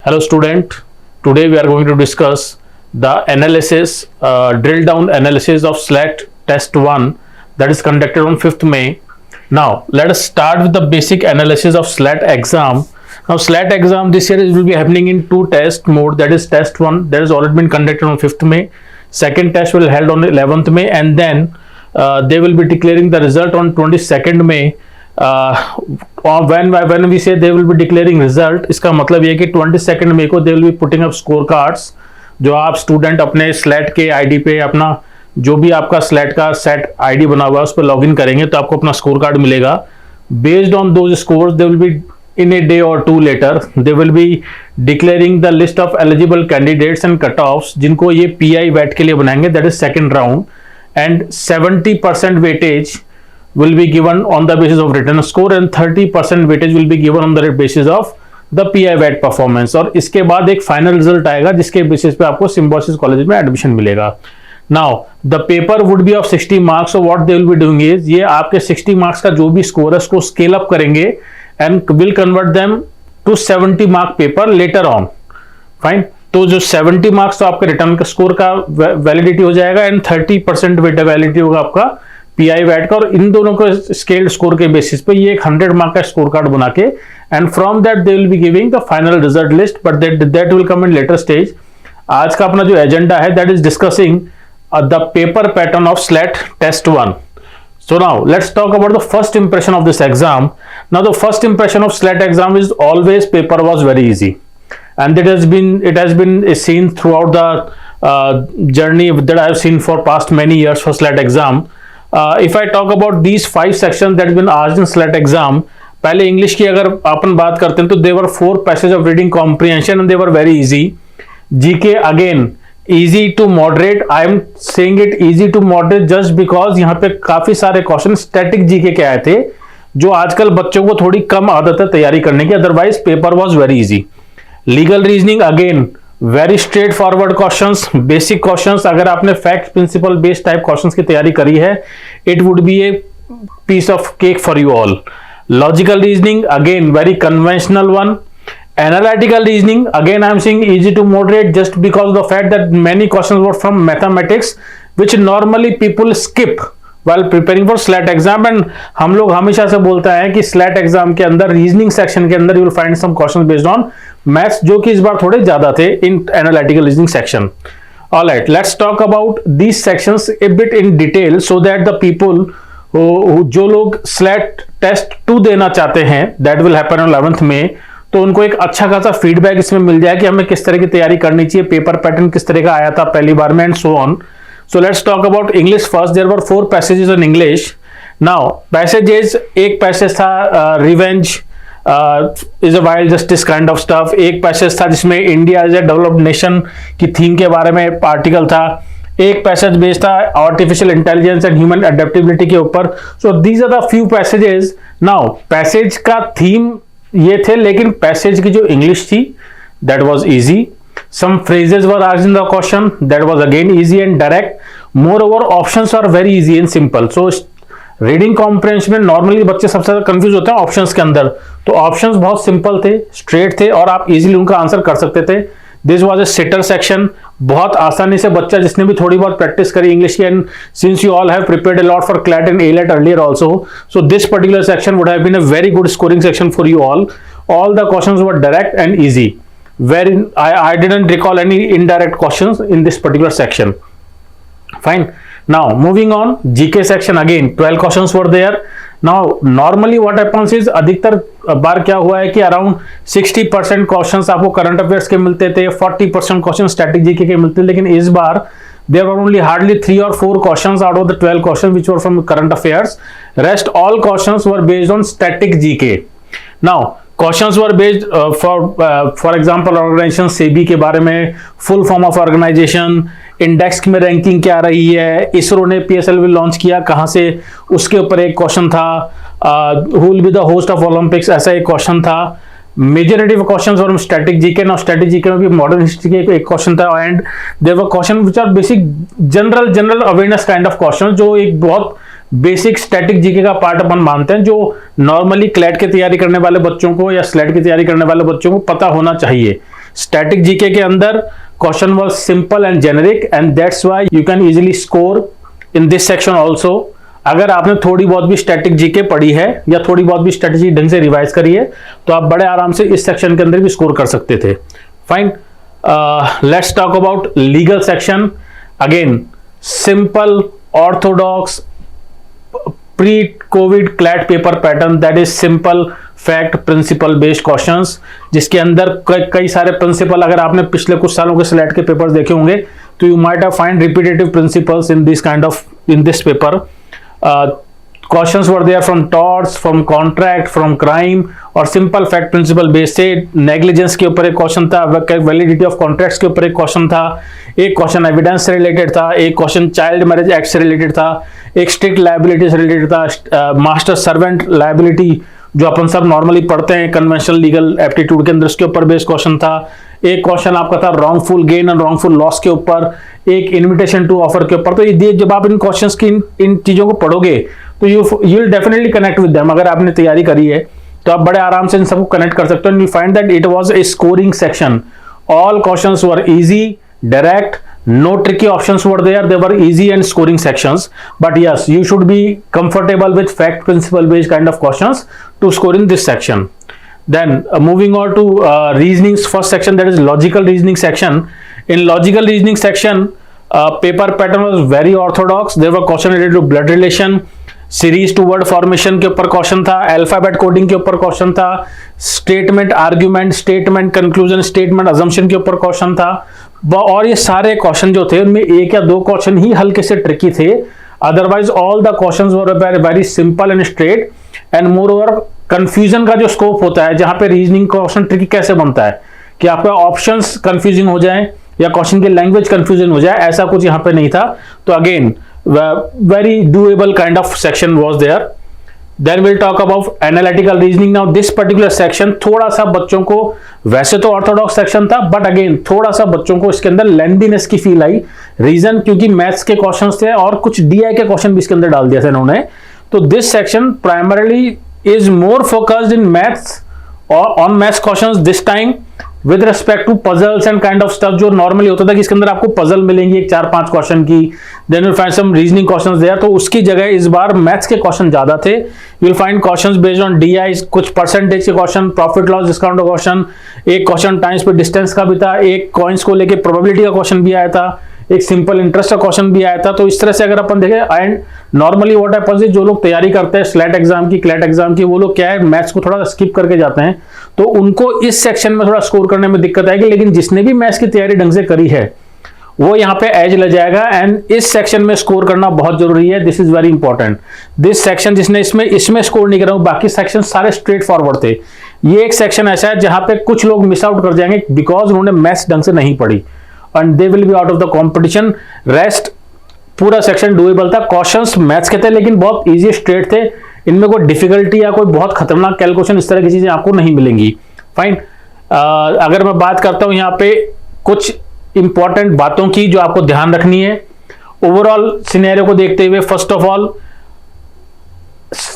Hello student, today we are going to discuss the analysis, drill down analysis of SLAT test 1 that is conducted on 5th May. Now let us start with the basic analysis of SLAT exam. Now SLAT exam this year will be happening in two test mode, that is test 1 that has already been conducted on 5th May. Second test will be held on 11th May and then they will be declaring the result on 22nd May. When we say they will be declaring result, इसका मतलब ये कि 22nd मई को they will be putting up score cards, जो आप student अपने slate के ID पे अपना जो भी आपका स्लैट का सेट आईडी बना हुआ है उस पर लॉग इन करेंगे तो आपको अपना स्कोर कार्ड मिलेगा. Based on those scores they will B in a day or two later they will be declaring the list of eligible candidates and cutoffs जिनको ये PI वैट के लिए बनाएंगे, that is second round, and 70% weightage will be given on the basis of written score and 30% weightage will be given on the basis of the PI WAT performance. और इसके बाद एक final result आएगा जिसके basis पे आपको Symbiosis college में admission मिलेगा. Now the paper would be of 60 marks. So what they will be doing is ये आपके 60 मार्क्स का जो भी स्कोर है उसको स्केल अप करेंगे and will convert them to 70 mark paper later on. Fine. तो जो 70 मार्क्स तो आपके रिटर्न का स्कोर का वैलिडिटी हो जाएगा एंड 30% वैलिडिटी होगा आपका पीआई वैट का. और इन दोनों को स्केल्ड स्कोर के बेसिस पे ये एक 100 मार्क का स्कोर कार्ड बना के and from that they will be giving the final result list, but that will come in later stage. आज का अपना जो एजेंडा है that is discussing the paper pattern of SLAT test 1. So now let's talk about the first impression of this exam. Now the first impression of SLAT exam is always paper was very easy, and it has been seen throughout the journey that I have seen for past many years for SLAT exam. If I talk about these 5 sections that have been asked in SLAT exam, पहले English की अगर अपन बात करते हैं तो there were 4 passages of reading comprehension and they were very easy. GK again easy to moderate. I am saying it easy to moderate just because यहाँ पे काफी सारे क्वेश्चन स्टैटिक जीके के आए थे जो आजकल बच्चों को थोड़ी कम आदत है तैयारी करने की, otherwise paper was very easy. Legal reasoning again very straightforward questions, basic questions. अगर आपने fact principle based type questions की तैयारी करी है it would be a piece of cake for you all. Logical reasoning again very conventional one. Analytical reasoning again I am saying easy to moderate just because of the fact that many questions were from mathematics which normally people skip while preparing for SLAT exam. and हम लोग हमेशा से बोलता है कि SLAT exam के अंदर reasoning section के अंदर you will find some questions based on maths जो कि इस बार थोड़े ज्यादा थे in analytical reasoning section. Alright, let's talk about these sections a bit in detail so that the people जो लोग SLAT test 2 देना चाहते हैं that will happen on 11th May, तो उनको एक अच्छा खासा फीडबैक इसमें मिल जाए कि हमें किस तरह की तैयारी करनी चाहिए, पेपर पैटर्न किस तरह का आया था पहली बार में and so on. So let's talk about English first. There were 4 passages in English. Now passages, एक पैसेज था revenge is a wild justice kind of stuff. एक पैसेज था जिसमें India as a developed nation की theme के बारे में article था. एक पैसेज बेस्ड था artificial intelligence and human adaptability के ऊपर. So these are the few passages. Now passage का थीम ये थे लेकिन पैसेज की जो इंग्लिश थी that was easy. Some phrases were asked in the question that was again easy and direct. Moreover options are very easy and simple. So reading comprehension में normally बच्चे सबसे ज्यादा कंफ्यूज होते हैं options के अंदर, तो ऑप्शंस बहुत सिंपल थे, स्ट्रेट थे और आप इजीली उनका आंसर कर सकते थे. This was a sitter section. बहुत आसानी से बच्चा जिसने भी थोड़ी बहुत प्रैक्टिस करी इंग्लिश की, and since you all have prepared a lot for CLAT and AILET earlier also, so this particular section would have been a very good scoring section for you all. All the questions were direct and easy. I didn't recall any indirect questions in this particular section. Fine. Now moving on, GK section again 12 questions were there. Now normally what happens is अधिकतर बार क्या हुआ है कि around 60% questions आपको current affairs के मिलते थे, 40% question static GK के मिलते थे, लेकिन इस बार there were only hardly 3 or 4 questions out of the 12 questions which were from current affairs. Rest all questions were based on static GK. Now questions were based for example organization SEBI के बारे में, full form of organization, index में ranking क्या रही है, इसरो ने PSLV launch किया कहां से, उसके ऊपर एक क्वेश्चन था. Who will be the host of Olympics, ऐसा एक क्वेश्चन था. Majority of questions from static GK. Now static GK में भी मॉडर्न हिस्ट्री के एक क्वेश्चन था and there were question which are basic general awareness kind of question, जो एक बहुत बेसिक स्टैटिक जीके का पार्ट अपन मानते हैं, जो नॉर्मली क्लैट की तैयारी करने वाले बच्चों को या स्लैट की तैयारी करने वाले बच्चों को पता होना चाहिए. स्टैटिक जीके के अंदर question was simple and generic and that's why you can easily score in this section also. अगर आपने थोड़ी बहुत भी स्टैटिक जीके पढ़ी है या थोड़ी बहुत भी स्ट्रेटेजी ढंग से रिवाइज करी है तो आप बड़े आराम से इस सेक्शन के अंदर भी स्कोर कर सकते थे। Fine, let's talk about legal section. Again simple Orthodox pre Covid CLAT paper pattern, that is simple fact principle based questions, जिसके अंदर कई सारे प्रिंसिपल, अगर आपने पिछले कुछ सालों के स्लैट के पेपर्स देखे होंगे तो you might have find repetitive principles in this paper. Questions were there from torts, from contract, from crime और सिंपल फैक्ट प्रिंसिपल बेस्ड से नेग्लिजेंस के ऊपर एक क्वेश्चन था, वैलिडिटी ऑफ कॉन्ट्रैक्ट्स के ऊपर एक क्वेश्चन था, एक क्वेश्चन एविडेंस से रिलेटेड था, एक क्वेश्चन चाइल्ड मैरिज एक्ट से रिलेटेड था, एक स्ट्रिक्ट लायबिलिटी से रिलेटेड था, मास्टर सर्वेंट लायबिलिटी जो अपन सब नॉर्मली पढ़ते हैं कन्वेंशनल लीगल एप्टीट्यूड के अंदर, उसके ऊपर बेस्ड क्वेश्चन था, एक क्वेश्चन आपका था wrongful gain and wrongful loss के ऊपर, एक इनविटेशन टू ऑफर के ऊपर। तो ये जब आप इन क्वेश्चंस की इन चीजों को पढ़ोगे तो you will definitely connect with them. अगर आपने तैयारी करी है तो आप बड़े आराम से इन सबको कनेक्ट कर सकते हो and you find that it was a scoring section. All questions were easy, direct, no tricky options were there, they were easy and scoring sections, but yes, you should be comfortable with fact principle based kind of questions to score in this section. Then moving on to reasoning's first section, that is logical reasoning section. In logical reasoning section, paper pattern was very orthodox. There were questions related to blood relation, series to word formation के ऊपर question था, alphabet coding के ऊपर question था, statement argument, statement conclusion, statement assumption के ऊपर question था। और ये सारे क्वेश्चन जो थे उनमें एक या दो क्वेश्चन ही हल्के से ट्रिकी थे, otherwise all the questions were very simple and straight. And more over confusion का जो स्कोप होता है, जहां पे रीजनिंग क्वेश्चन ट्रिकी कैसे बनता है कि आपका ऑप्शंस कंफ्यूजिंग हो जाए या क्वेश्चन की लैंग्वेज कंफ्यूजन हो जाए, ऐसा कुछ यहाँ पे नहीं था। तो again very doable kind of section was there. Then we'll talk about analytical reasoning. Now this particular section थोड़ा सा बच्चों को, वैसे तो ऑर्थोडॉक्स सेक्शन था बट अगेन थोड़ा सा बच्चों को इसके अंदर लेंथीनेस की फील आई। रीजन क्योंकि मैथ्स के क्वेश्चंस थे और कुछ डीआई के क्वेश्चन भी इसके अंदर डाल दिया था इन्होंने। तो this section primarily is more focused in maths और on maths questions this time with respect to puzzles and kind of stuff. जो नॉर्मली होता था कि इसके अंदर आपको पजल मिलेंगी एक 4-5 क्वेश्चन की, then you find some reasoning questions there, तो उसकी जगह इस बार मैथ्स के क्वेश्चन ज्यादा थे। You will find questions based on DI, कुछ परसेंटेज के क्वेश्चन, प्रॉफिट लॉस डिस्काउंट का क्वेश्चन, एक क्वेश्चन टाइम्स पे डिस्टेंस का भी था, एक कॉइन्स को लेके प्रोबेबिलिटी का क्वेश्चन भी आया था, एक सिंपल इंटरेस्ट का क्वेश्चन भी आया था। तो इस तरह से अगर अपन देखें, and normally what happens is जो लोग तैयारी करते हैं स्लैट एग्जाम की, क्लैट एग्जाम की, वो लोग क्या है मैथ्स को थोड़ा स्किप करके जाते हैं, तो उनको इस सेक्शन में थोड़ा स्कोर करने में दिक्कत आएगी। लेकिन जिसने भी मैथ्स की तैयारी ढंग से करी है वो यहाँ पे एज ले जाएगा एंड इस सेक्शन में स्कोर करना बहुत जरूरी है। This is very important. This section जिसने इसमें स्कोर नहीं करा, बाकी सेक्शन सारे स्ट्रेट फॉरवर्ड थे। ये एक सेक्शन ऐसा है जहां पे कुछ लोग मिस आउट कर जाएंगे बिकॉज उन्होंने मैथ्स ढंग से नहीं पढ़ी and they will be out of the competition. Rest पूरा सेक्शन डुएबल था। क्वेश्चंस मैथ्स के थे लेकिन बहुत इजी स्ट्रेट थे, इनमें कोई डिफिकल्टी या कोई बहुत खतरनाक कैलकुलेशन इस तरह की चीजें आपको नहीं मिलेंगी। फाइन, अगर मैं बात करता हूं यहाँ पे कुछ इंपॉर्टेंट बातों की जो आपको ध्यान रखनी है ओवरऑल सिनेरियो को देखते हुए, फर्स्ट ऑफ ऑल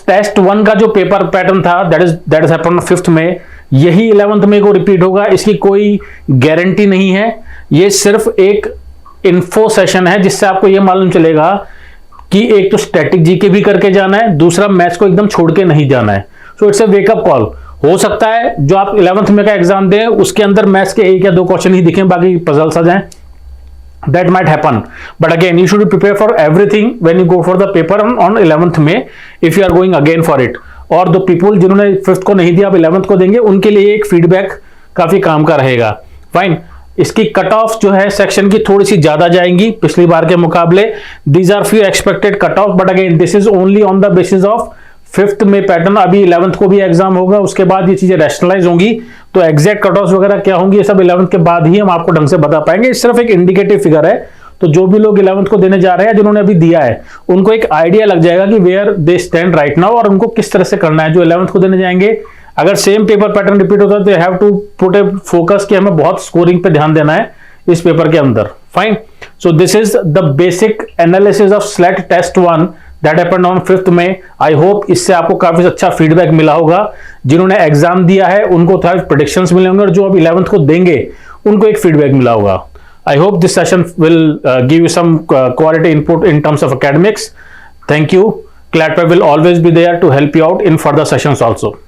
टेस्ट 1 का जो पेपर पैटर्न था दैट इज हैपेंड 5th में, यही 11th में को रिपीट होगा, इसकी कोई गारंटी नहीं है। ये सिर्फ एक इन्फो सेशन है जिससे आपको ये मालूम चलेगा कि एक तो स्टैटिक जीके भी करके जाना है, दूसरा मैथ्स को एकदम छोड़ के नहीं जाना है। So it's a wake up call. हो सकता है जो आप 11th में का एग्जाम दें उसके अंदर मैथ्स के 1 या 2 क्वेश्चन ही दिखें, बाकी पजल्स आ जाएं, that might happen, but again you should prepare for everything when you go for the paper on 11th में if you are going again for it। और दो पीपल जिन्होंने 5th को नहीं दिया अब 11th को देंगे उनके लिए एक फीडबैक काफी काम का रहेगा। फाइन, इसकी कट ऑफ जो है सेक्शन की थोड़ी सी ज्यादा जाएंगी पिछली बार के मुकाबले। These are few expected cut off but again this is only on the basis of 5th में पैटर्न। अभी 11th को भी एग्जाम होगा, उसके बाद ये चीजें रैशनलाइज होंगी, तो एग्जैक्ट कट ऑफ वगैरह क्या होंगी ये सब 11th के बाद ही हम आपको ढंग से बता पाएंगे। सिर्फ एक इंडिकेटिव फिगर है, तो जो भी लोग 11th को देने जा रहे हैं जिन्होंने अभी दिया है उनको एक आइडिया लग जाएगा कि where they stand right now और उनको किस तरह से करना है। जो 11th को देने जाएंगे अगर सेम पेपर पैटर्न रिपीट होता है तो have to put a focus कि हमें बहुत स्कोरिंग पे ध्यान देना है इस पेपर के अंदर। Fine, so this is the basic analysis of SLAT test 1 that happened on 5th में। आई होप इससे आपको काफी अच्छा फीडबैक मिला होगा। जिन्होंने एग्जाम दिया है उनको थोड़ा प्रेडिक्शंस मिले होंगे और जो अब 11th को देंगे उनको एक फीडबैक मिला होगा। I hope this session will give you some quality input in terms of academics. Thank you. CLATPAP will always be there to help you out in further sessions also.